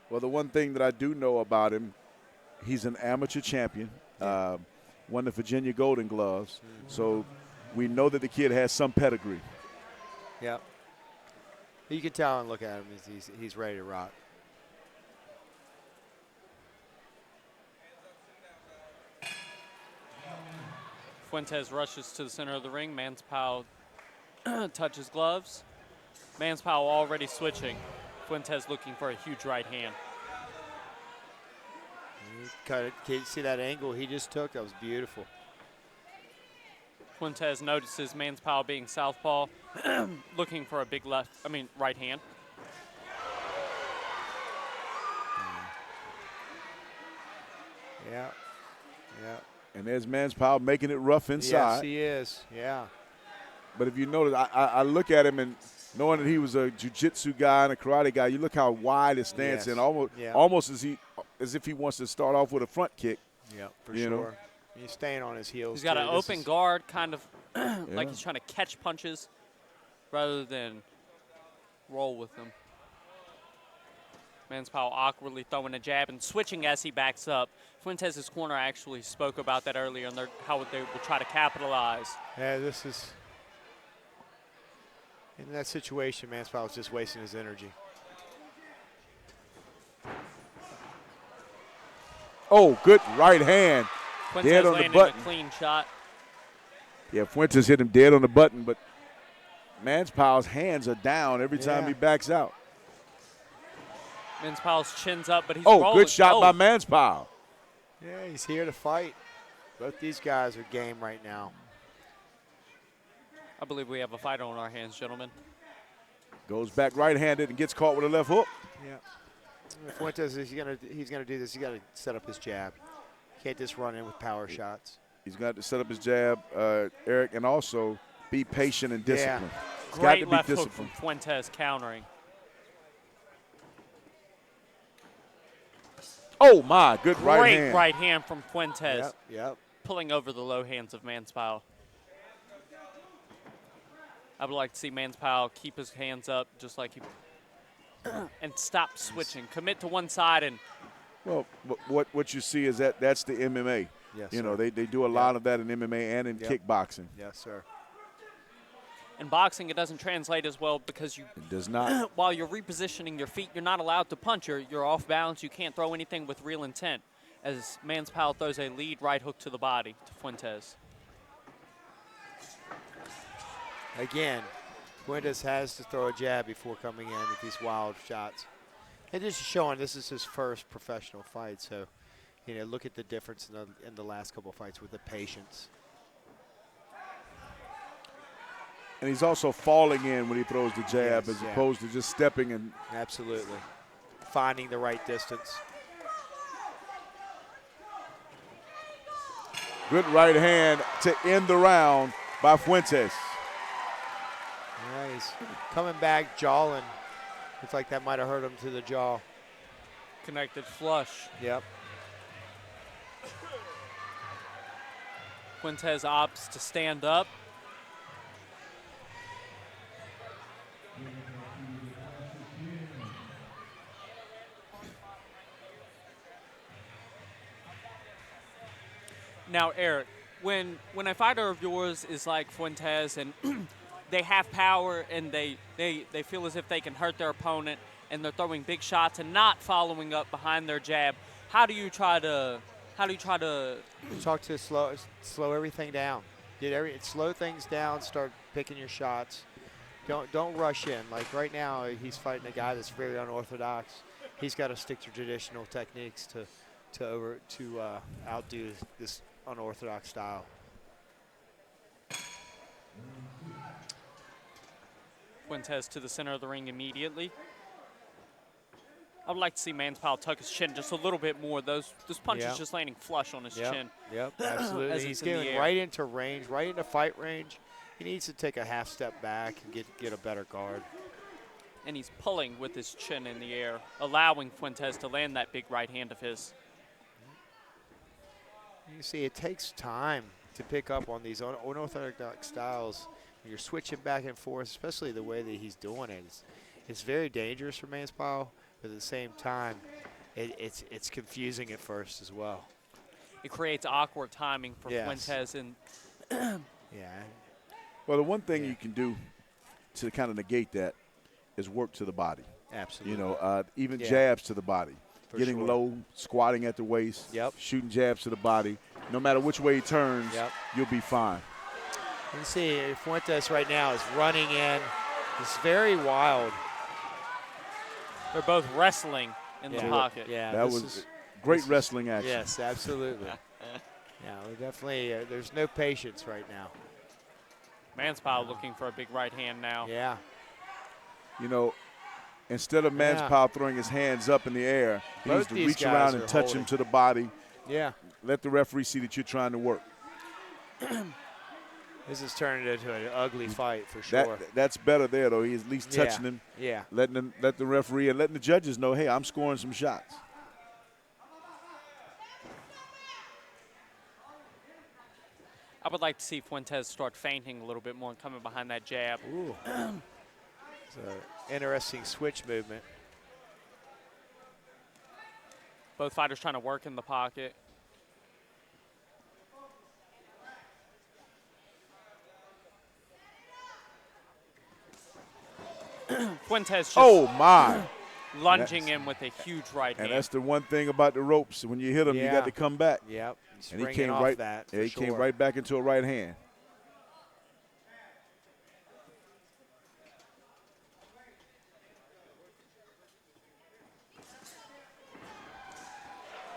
Well, the one thing that I do know about him, he's an amateur champion, won the Virginia Golden Gloves. So we know that the kid has some pedigree. Yep. You can tell and look at him. He's ready to rock. Fuentes rushes to the center of the ring. Manspile touches gloves. Manspile already switching. Fuentes looking for a huge right hand. Can you see that angle he just took? That was beautiful. Fuentes notices Manspile being southpaw, looking for a big right hand. Yeah, yeah. And there's Manspile making it rough inside. Yes, he is, yeah. But if you notice, I look at him and knowing that he was a jiu-jitsu guy and a karate guy, you look how wide his stance and almost as if he wants to start off with a front kick. Yeah, for sure. He's staying on his heels. He's got an open guard, kind of like he's trying to catch punches rather than roll with them. Manspile awkwardly throwing a jab and switching as he backs up. Fuentes' corner actually spoke about that earlier and how they will try to capitalize. Yeah, this is in that situation. Manspile is just wasting his energy. Oh, good right hand. Fuentes dead on the landing button. a clean shot. Yeah, Fuentes hit him dead on the button, but Manspile's hands are down every time he backs out. Manspile's chin's up, but he's rolling. Good shot by Manspile. Yeah, he's here to fight. Both these guys are game right now. I believe we have a fight on our hands, gentlemen. Goes back right-handed and gets caught with a left hook. Yeah. Fuentes, he's gonna do this. He's got to set up his jab. Can't just run in with power shots. He's got to set up his jab, Eric, and also be patient and disciplined. He's Great got to left be hook disciplined. from Fuentes countering. Oh, my, good right hand. Great right hand from Fuentes. Yep. Pulling over the low hands of Manspile. I would like to see Manspile keep his hands up just like he and stop switching. Commit to one side and well, what you see is that's the MMA. Yes, you know, they do a lot of that in MMA and in kickboxing. Yes, sir. in boxing it doesn't translate as well because it does not. While you're repositioning your feet, you're not allowed to punch. You're off balance. You can't throw anything with real intent. As Manspile throws a lead right hook to the body to Fuentes. Again, Fuentes has to throw a jab before coming in with these wild shots. And just showing this is his first professional fight, so look at the difference in the last couple of fights with the patience. And he's also falling in when he throws the jab as opposed to just stepping and. Absolutely. Finding the right distance. Good right hand to end the round by Fuentes. Yeah, he's coming back, jawing. Looks like that might have hurt him to the jaw. Connected flush. Yep. Fuentes opts to stand up. Now, Eric, when a fighter of yours is like Fuentes and they have power and they feel as if they can hurt their opponent and they're throwing big shots and not following up behind their jab, how do you try to talk to slow everything down. Slow things down, start picking your shots. Don't rush in. Like right now he's fighting a guy that's very unorthodox. He's got to stick to traditional techniques to outdo this unorthodox style. Fuentes to the center of the ring immediately. I would like to see Manspile tuck his chin just a little bit more. Those punches just landing flush on his chin. Yep, absolutely. He's getting right into range, right into fight range. He needs to take a half step back and get a better guard. And he's pulling with his chin in the air, allowing Fuentes to land that big right hand of his. You see, it takes time to pick up on these unorthodox styles. You're switching back and forth, especially the way that he's doing it. It's very dangerous for Manspile, but at the same time, it's confusing at first as well. It creates awkward timing for Fuentes. And yeah. Well, the one thing you can do to kind of negate that is work to the body. Absolutely. You know, even jabs to the body. Getting low, squatting at the waist, shooting jabs to the body. No matter which way he turns, you'll be fine. You can see Fuentes right now is running in. It's very wild. They're both wrestling in the pocket. Yeah, that was great wrestling action. Yes, absolutely. Yeah, we're definitely, there's no patience right now. Manspile looking for a big right hand now. Yeah. You know, instead of Manspile throwing his hands up in the air, he needs to reach around and touch him to the body. Yeah. Let the referee see that you're trying to work. This is turning into an ugly fight for sure. That's better there, though. He's at least touching him. Yeah. Let the referee and letting the judges know, hey, I'm scoring some shots. I would like to see Fuentes start feinting a little bit more and coming behind that jab. Ooh. It's an interesting switch movement. Both fighters trying to work in the pocket. Fuentes just lunging in with a huge right hand. And that's the one thing about the ropes. When you hit him, you got to come back. Yep. And he came right. He came right back into a right hand.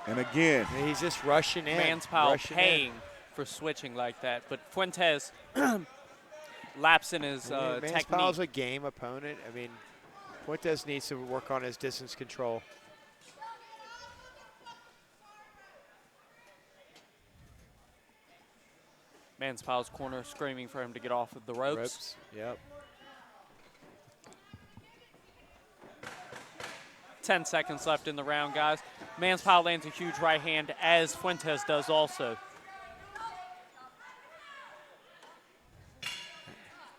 And again, he's just rushing in. Manspile paying for switching like that, but Fuentes laps in his technique. Manspile's a game opponent. I mean, Fuentes needs to work on his distance control. Manspile's corner screaming for him to get off of the ropes. Yep. 10 seconds left in the round, guys. Manspile lands a huge right hand, as Fuentes does also.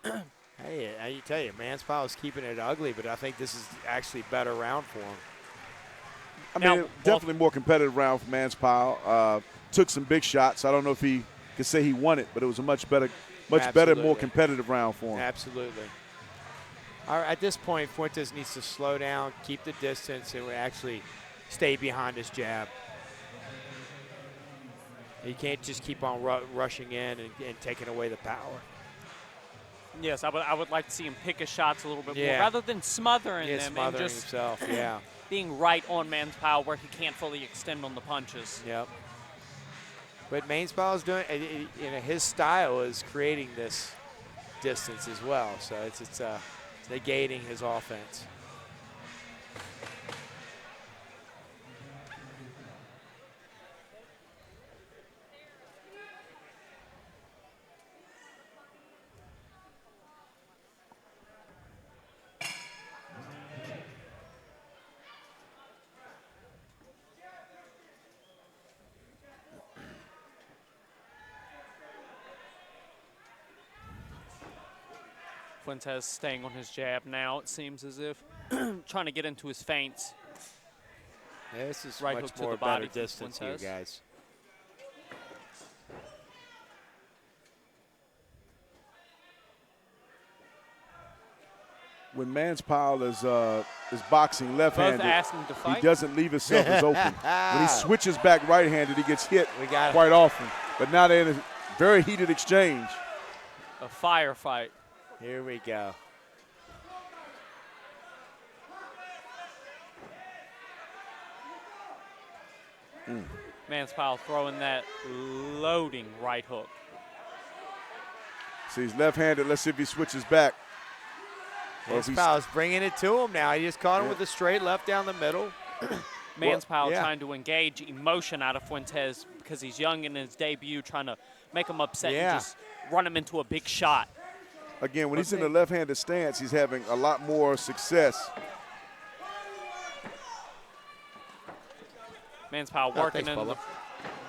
Hey, I tell you, Manspile is keeping it ugly, but I think this is actually a better round for him. I mean, definitely more competitive round for Manspile. Took some big shots. I don't know if he could say he won it, but it was a much better, more competitive round for him. Absolutely. At this point, Fuentes needs to slow down, keep the distance, and actually stay behind his jab. He can't just keep on rushing in and taking away the power. Yes, I would like to see him pick his shots a little bit more rather than smothering them and just himself. being right on Manspile where he can't fully extend on the punches. Yep. But Manspile is doing, his style is creating this distance as well. So it's negating his offense. Fuentes staying on his jab now, it seems as if. Trying to get into his feints. Yeah, this is right much hook more to the body better distance here, guys. When Manspile is boxing left-handed, he doesn't leave himself as open. When he switches back right-handed, he gets hit quite often. But now they're in a very heated exchange. A firefight. Here we go. Manspile throwing that loading right hook. So he's left-handed. Let's see if he switches back. Manspile's bringing it to him now. He just caught him with a straight left down the middle. Manspile trying to engage emotion out of Fuentes because he's young in his debut, trying to make him upset and just run him into a big shot. Again, when he's in the left-handed stance, he's having a lot more success. Manspile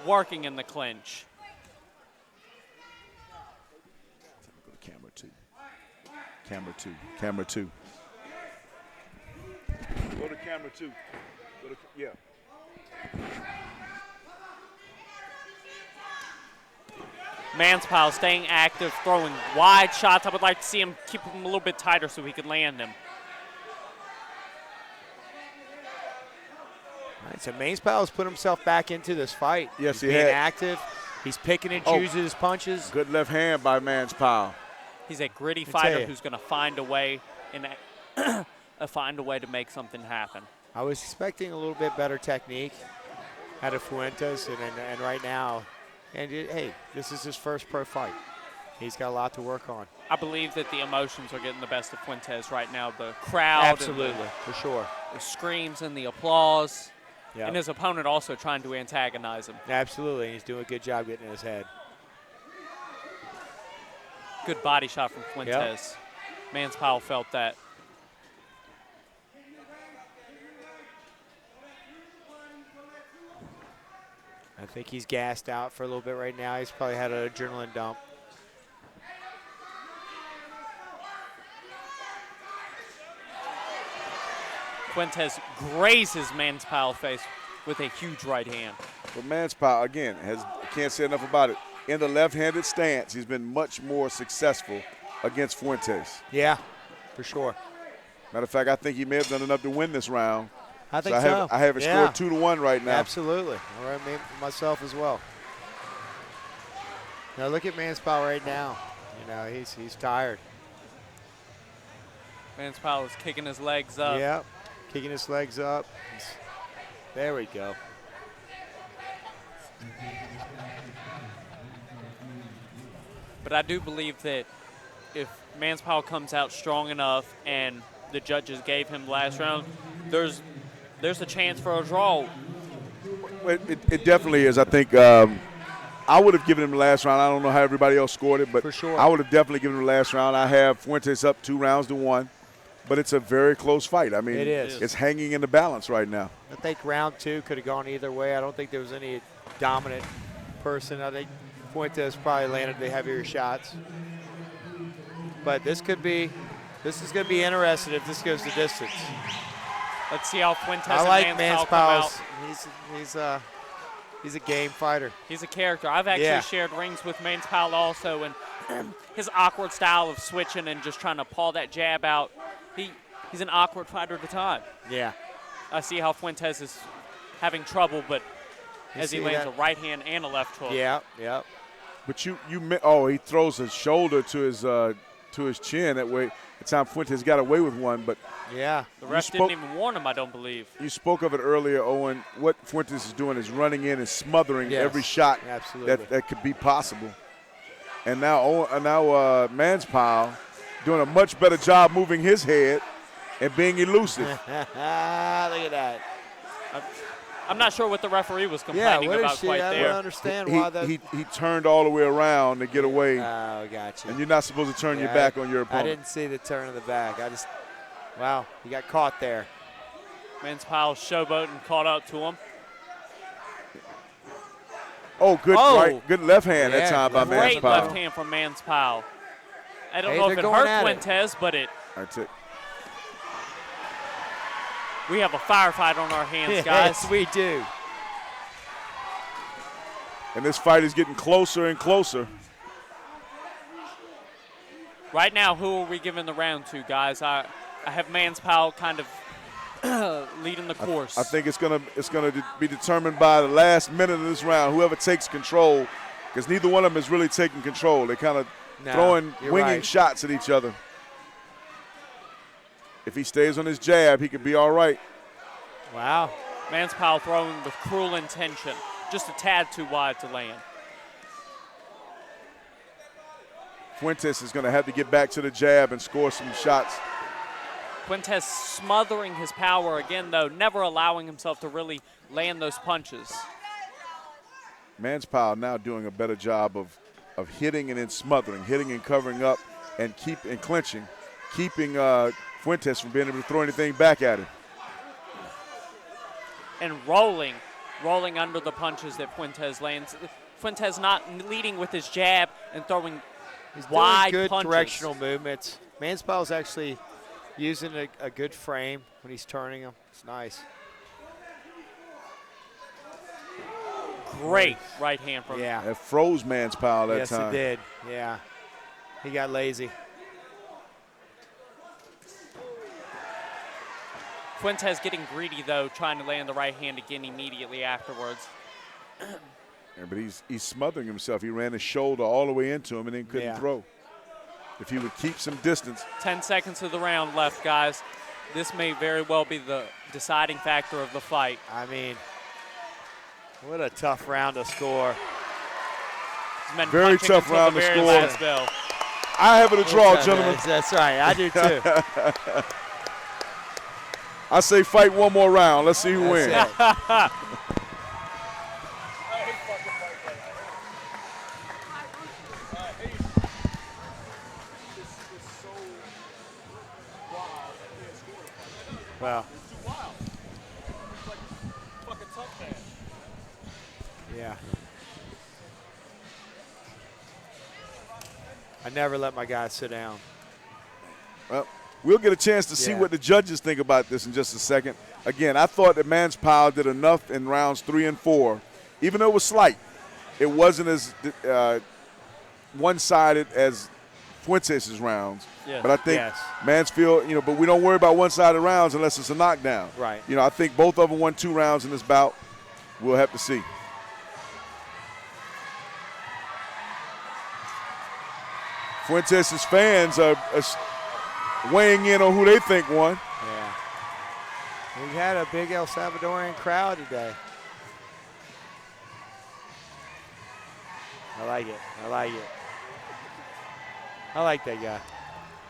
working in the clinch. Go to camera two. Camera two. Camera two. Go to camera. camera too. Yeah. Manspile staying active, throwing wide shots. I would like to see him keep him a little bit tighter so he could land them. All right, so Manspile has put himself back into this fight. Yes, He's he being had. active. He's picking and choosing his punches. Good left hand by Manspile. He's a gritty fighter who's going to find a way find a way to make something happen. I was expecting a little bit better technique out of Fuentes, and right now, hey, this is his first pro fight. He's got a lot to work on. I believe that the emotions are getting the best of Fuentes right now. The crowd, absolutely, for sure. The screams and the applause, yep. and his opponent also trying to antagonize him. Absolutely, and he's doing a good job getting in his head. Good body shot from Fuentes. Yep. Manspile felt that. I think he's gassed out for a little bit right now. He's probably had an adrenaline dump. Fuentes grazes Manspile's face with a huge right hand. But Manspile, again, can't say enough about it. In the left-handed stance, he's been much more successful against Fuentes. Yeah, for sure. Matter of fact, I think he may have done enough to win this round. I think so. I have it scored 2-1 right now. Absolutely. All right, myself as well. Now look at Manspile right now. You know, he's tired. Manspile is kicking his legs up. Yep, kicking his legs up. There we go. But I do believe that if Manspile comes out strong enough and the judges gave him the last round, there's a chance for a draw. It definitely is. I think I would have given him the last round. I don't know how everybody else scored it, but for sure. I would have definitely given him the last round. I have Fuentes up 2-1, but it's a very close fight. I mean, it is. It's hanging in the balance right now. I think round 2 could have gone either way. I don't think there was any dominant person. I think Fuentes probably landed the heavier shots. But this is going to be interesting if this goes the distance. Let's see how Fuentes I like and Manspile come out. He's a game fighter. He's a character. I've actually shared rings with Manspile also, and his awkward style of switching and just trying to paw that jab out, he's an awkward fighter at a time. Yeah. I see how Fuentes is having trouble, but as he lands a right hand and a left hook. Yeah, yeah. But he throws his shoulder to his chin. That way, at time Fuentes got away with one, but yeah, the ref didn't even warn him, I don't believe. You spoke of it earlier, Owen. What Fuentes is doing is running in and smothering every shot that could be possible. And now Manspile doing a much better job moving his head and being elusive. Look at that. I'm not sure what the referee was complaining about quite there. I don't understand why that. He turned all the way around to get away. Oh, gotcha. And you're not supposed to turn your back on your opponent. I didn't see the turn of the back. Wow, he got caught there. Manspile showboating caught up to him. Oh, good left hand that time by Manspile. Great left hand from Manspile. I don't know if it hurt Fuentes, but it. That's it. We have a firefight on our hands, guys. Yes, we do. And this fight is getting closer and closer. Right now, who are we giving the round to, guys? I have Manspile kind of leading the course. I think it's gonna be determined by the last minute of this round. Whoever takes control, because neither one of them is really taking control. They're kind of winging shots at each other. If he stays on his jab, he could be all right. Wow. Manspile throwing with cruel intention, just a tad too wide to land. Fuentes is going to have to get back to the jab and score some shots. Fuentes smothering his power again, though, never allowing himself to really land those punches. Manspile now doing a better job of hitting and then smothering, hitting and covering up and clinching, keeping Fuentes from being able to throw anything back at him. And rolling under the punches that Fuentes lands. Fuentes not leading with his jab and throwing wide good punches. Directional movements. Manspile's actually Using a good frame when he's turning them. It's nice. Great right hand from him. Yeah. It froze Manspile that time. Yes, it did. Yeah. He got lazy. Fuentes getting greedy, though, trying to land the right hand again immediately afterwards. Yeah, but he's smothering himself. He ran his shoulder all the way into him and then couldn't throw. If he would keep some distance. 10 seconds of the round left, guys. This may very well be the deciding factor of the fight. I mean, what a tough round to score. Very tough round to score. I have it a draw, gentlemen. That's right. I do too. I say fight one more round. Let's see who wins. Wow. Yeah. I never let my guys sit down. Well, we'll get a chance to see what the judges think about this in just a second. Again, I thought that Manspile did enough in rounds 3 and 4. Even though it was slight, it wasn't as one-sided as Fuentes' rounds. Yeah. But I think Mansfield, but we don't worry about one-sided rounds unless it's a knockdown. Right. I think both of them won 2 rounds in this bout. We'll have to see. Fuentes' fans are weighing in on who they think won. Yeah. We had a big El Salvadorian crowd today. I like it. I like it. I like that guy.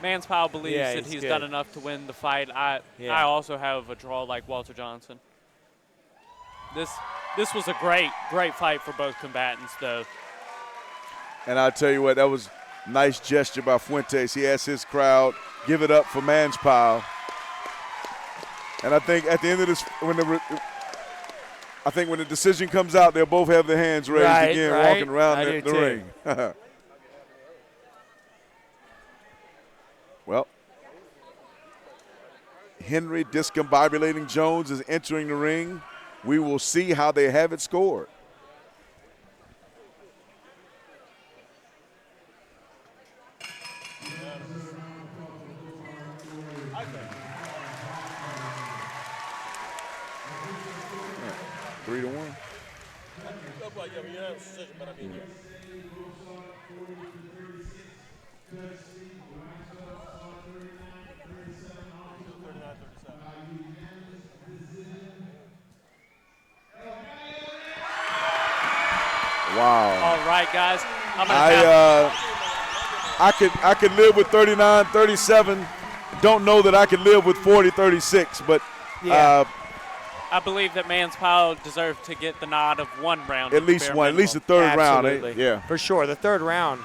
Manspile believes that he's done enough to win the fight. I also have a draw like Walter Johnson. This was a great fight for both combatants, though. And I'll tell you what, that was a nice gesture by Fuentes. He asked his crowd, give it up for Manspile. And I think at the end of this, when the decision comes out, they'll both have their hands raised again, walking around the ring. Well, Henry discombobulating Jones is entering the ring. We will see how they have it scored. Yeah, 3-1. Wow. All right, guys. I could live with 39-37. Don't know that I could live with 40-36, but I believe that Manspile deserved to get the nod of one round. At least one, at least the third round. Yeah, for sure. The third round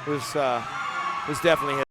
was definitely his.